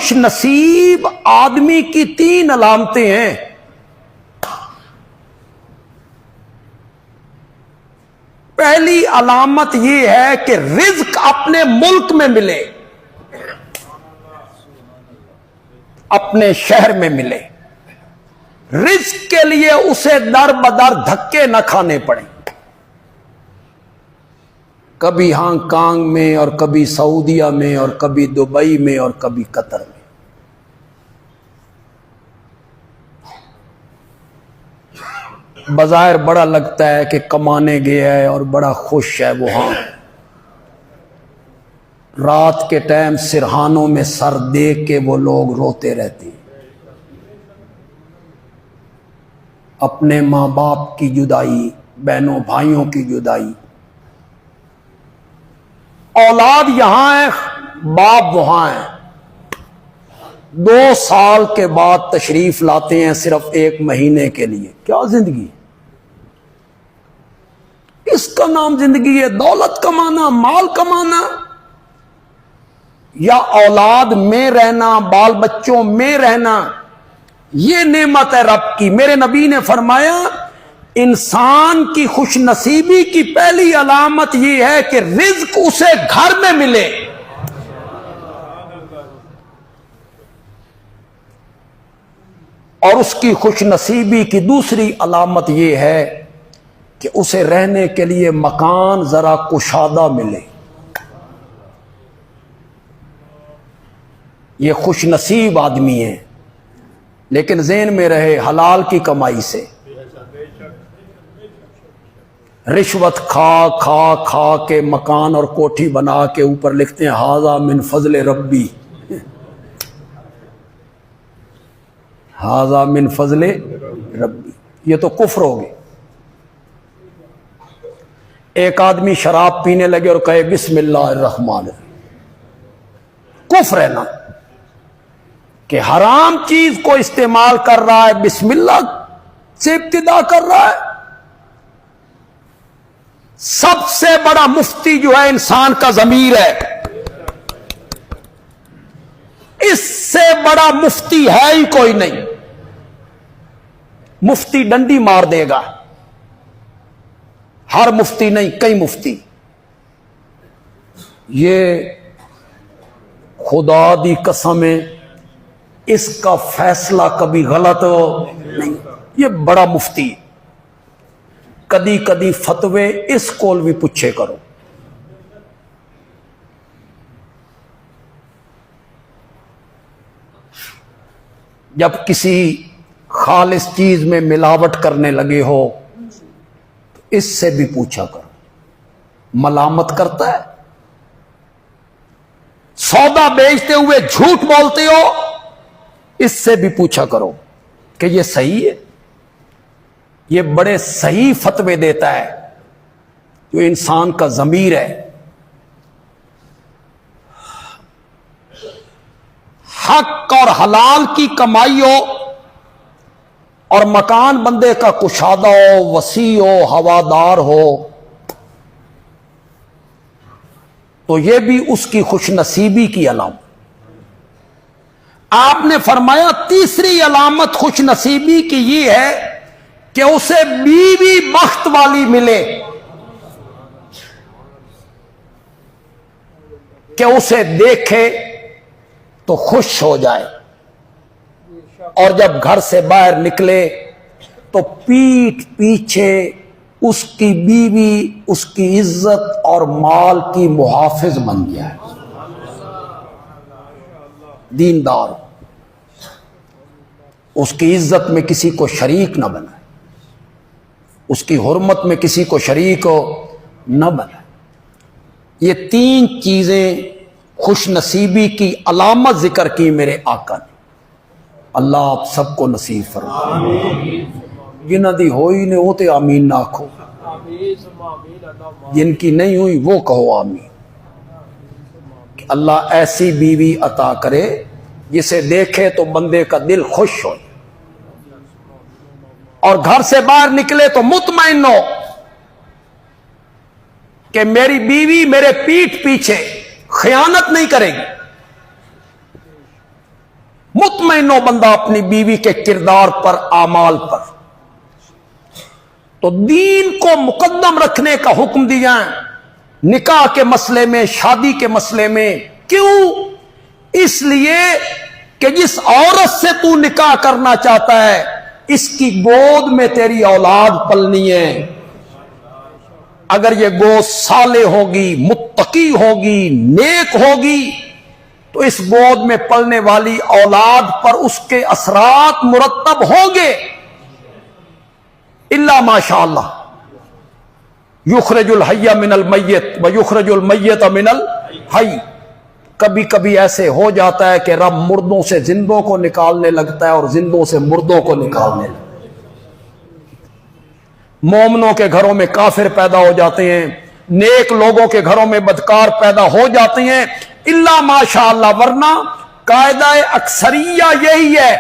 خوش نصیب آدمی کی 3 علامتیں ہیں. پہلی علامت یہ ہے کہ رزق اپنے ملک میں ملے، اپنے شہر میں ملے. رزق کے لیے اسے در بدر دھکے نہ کھانے پڑیں، کبھی ہانگ کانگ میں اور کبھی سعودیہ میں اور کبھی دبئی میں اور کبھی قطر میں. بظاہر بڑا لگتا ہے کہ کمانے گیا ہے اور بڑا خوش ہے وہاں، رات کے ٹائم سرہانوں میں سر دیکھ کے وہ لوگ روتے رہتے ہیں. اپنے ماں باپ کی جدائی، بہنوں بھائیوں کی جدائی. اولاد یہاں ہے، باپ وہاں ہے. 2 سال کے بعد تشریف لاتے ہیں صرف 1 مہینے کے لیے. کیا زندگی؟ اس کا نام زندگی ہے؟ دولت کمانا، مال کمانا، یا اولاد میں رہنا، بال بچوں میں رہنا؟ یہ نعمت ہے رب کی. میرے نبی نے فرمایا انسان کی خوش نصیبی کی پہلی علامت یہ ہے کہ رزق اسے گھر میں ملے. اور اس کی خوش نصیبی کی دوسری علامت یہ ہے کہ اسے رہنے کے لیے مکان ذرا کشادہ ملے. یہ خوش نصیب آدمی ہے، لیکن ذہن میں رہے حلال کی کمائی سے. رشوت کھا کھا کھا کے مکان اور کوٹھی بنا کے اوپر لکھتے ہیں ھذا من فضل ربی، ھذا من فضل ربی. یہ تو کفر ہو گئے. ایک آدمی شراب پینے لگے اور کہے بسم اللہ الرحمن الرحیم. کفر ہے نا کہ حرام چیز کو استعمال کر رہا ہے، بسم اللہ سے ابتدا کر رہا ہے. سب سے بڑا مفتی جو ہے انسان کا ضمیر ہے. اس سے بڑا مفتی ہے ہی کوئی نہیں. مفتی ڈنڈی مار دے گا، ہر مفتی نہیں، کئی مفتی. یہ خدا دی قسم ہے اس کا فیصلہ کبھی غلط نہیں. یہ بڑا مفتی. کدی کدی فتوے اس کول بھی پوچھے کرو. جب کسی خالص چیز میں ملاوٹ کرنے لگے ہو تو اس سے بھی پوچھا کرو. ملامت کرتا ہے، سودا بیچتے ہوئے جھوٹ بولتے ہو، اس سے بھی پوچھا کرو کہ یہ صحیح ہے. یہ بڑے صحیح فتوے دیتا ہے جو انسان کا ضمیر ہے. حق اور حلال کی کمائی ہو اور مکان بندے کا کشادہ ہو، وسیع ہو، ہوادار ہو، تو یہ بھی اس کی خوش نصیبی کی علامت. آپ نے فرمایا تیسری علامت خوش نصیبی کی یہ ہے کہ اسے بیوی بخت والی ملے، کہ اسے دیکھے تو خوش ہو جائے، اور جب گھر سے باہر نکلے تو پیٹھ پیچھے اس کی بیوی اس کی عزت اور مال کی محافظ بن جائے. دیندار، اس کی عزت میں کسی کو شریک نہ بنائے، اس کی حرمت میں کسی کو شریک نہ بنائے. یہ 3 چیزیں خوش نصیبی کی علامت ذکر کی میرے آقا نے. اللہ آپ سب کو نصیب فرمائے. جنہ دی ہوئی نے وہ تے آمین نہ آکھو، جن کی نہیں ہوئی وہ کہو آمین. کہ اللہ ایسی بیوی عطا کرے جسے دیکھے تو بندے کا دل خوش ہو، اور گھر سے باہر نکلے تو مطمئن ہو کہ میری بیوی میرے پیٹھ پیچھے خیانت نہیں کرے گی. مطمئن ہو بندہ اپنی بیوی کے کردار پر، اعمال پر۔ تو دین کو مقدم رکھنے کا حکم دیا ہے نکاح کے مسئلے میں، شادی کے مسئلے میں۔ کیوں؟ اس لیے کہ جس عورت سے تو نکاح کرنا چاہتا ہے اس کی گود میں تیری اولاد پلنی ہے۔ اگر یہ گود صالح ہوگی، متقی ہوگی، نیک ہوگی، تو اس گود میں پلنے والی اولاد پر اس کے اثرات مرتب ہوں گے، الا ماشاء اللہ۔ یخرج الحی من المیت و یخرج المیت من الحی۔ کبھی کبھی ایسے ہو جاتا ہے کہ رب مردوں سے زندوں کو نکالنے لگتا ہے اور زندوں سے مردوں کو نکالنے لگتا ہے۔ مومنوں کے گھروں میں کافر پیدا ہو جاتے ہیں، نیک لوگوں کے گھروں میں بدکار پیدا ہو جاتے ہیں، الا ماشاء اللہ۔ ورنہ قاعدہ اکثریہ یہی ہے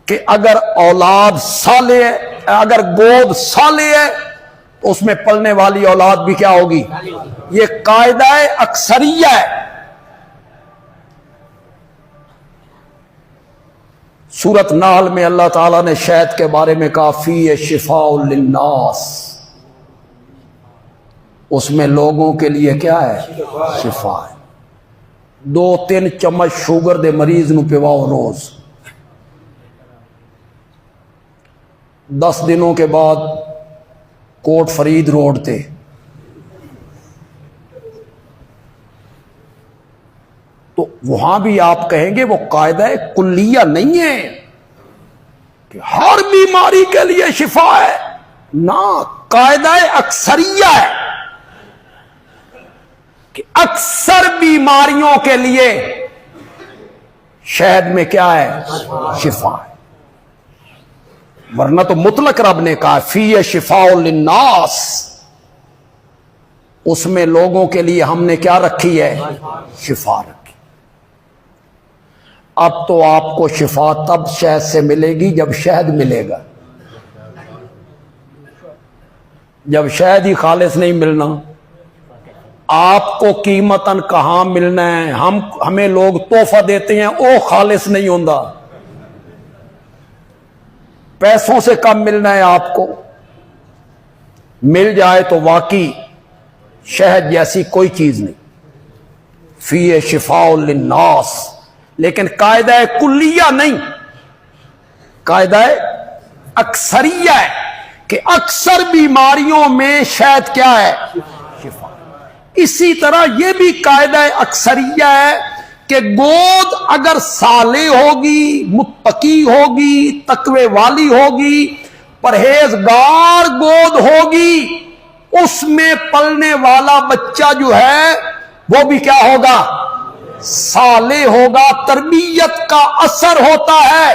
کہ اگر اولاد صالح ہے، اگر گود صالح ہے تو اس میں پلنے والی اولاد بھی کیا ہوگی؟ یہ قاعدہ اکثریہ ہے۔ سورۃ نحل میں اللہ تعالیٰ نے شہد کے بارے میں کہا فیہ شفاء للناس، اس میں لوگوں کے لیے کیا ہے؟ شفا ہے۔ 2-3 چمچ شوگر دے مریض نو پواؤ روز، 10 دنوں کے بعد کوٹ فرید روڈ تے تو وہاں بھی آپ کہیں گے وہ قاعدہ کلیہ نہیں ہے کہ ہر بیماری کے لیے شفا ہے، نہ، قاعدہ اکثریہ ہے کہ اکثر بیماریوں کے لیے شہد میں کیا ہے؟ شفا ہے۔ ورنہ تو مطلق رب نے کہا فی شفاء للناس، اس میں لوگوں کے لیے ہم نے کیا رکھی ہے؟ شفا رکھی۔ اب تو آپ کو شفا تب شہد سے ملے گی جب شہد ملے گا۔ جب شہد ہی خالص نہیں ملنا، آپ کو قیمتاً کہاں ملنا ہے؟ ہمیں لوگ تحفہ دیتے ہیں، او خالص نہیں ہوندا، پیسوں سے کم ملنا ہے آپ کو۔ مل جائے تو واقعی شہد جیسی کوئی چیز نہیں، فی شفاء للناس، لیکن قاعدہ کلیہ نہیں، قاعدہ اکثریہ ہے کہ اکثر بیماریوں میں شہد کیا ہے؟ شفا۔ اسی طرح یہ بھی قاعدہ اکثریہ ہے کہ گود اگر صالح ہوگی، متقی ہوگی، تقوی والی ہوگی، پرہیزگار گود ہوگی، اس میں پلنے والا بچہ جو ہے وہ بھی کیا ہوگا؟ صالح ہوگا۔ تربیت کا اثر ہوتا ہے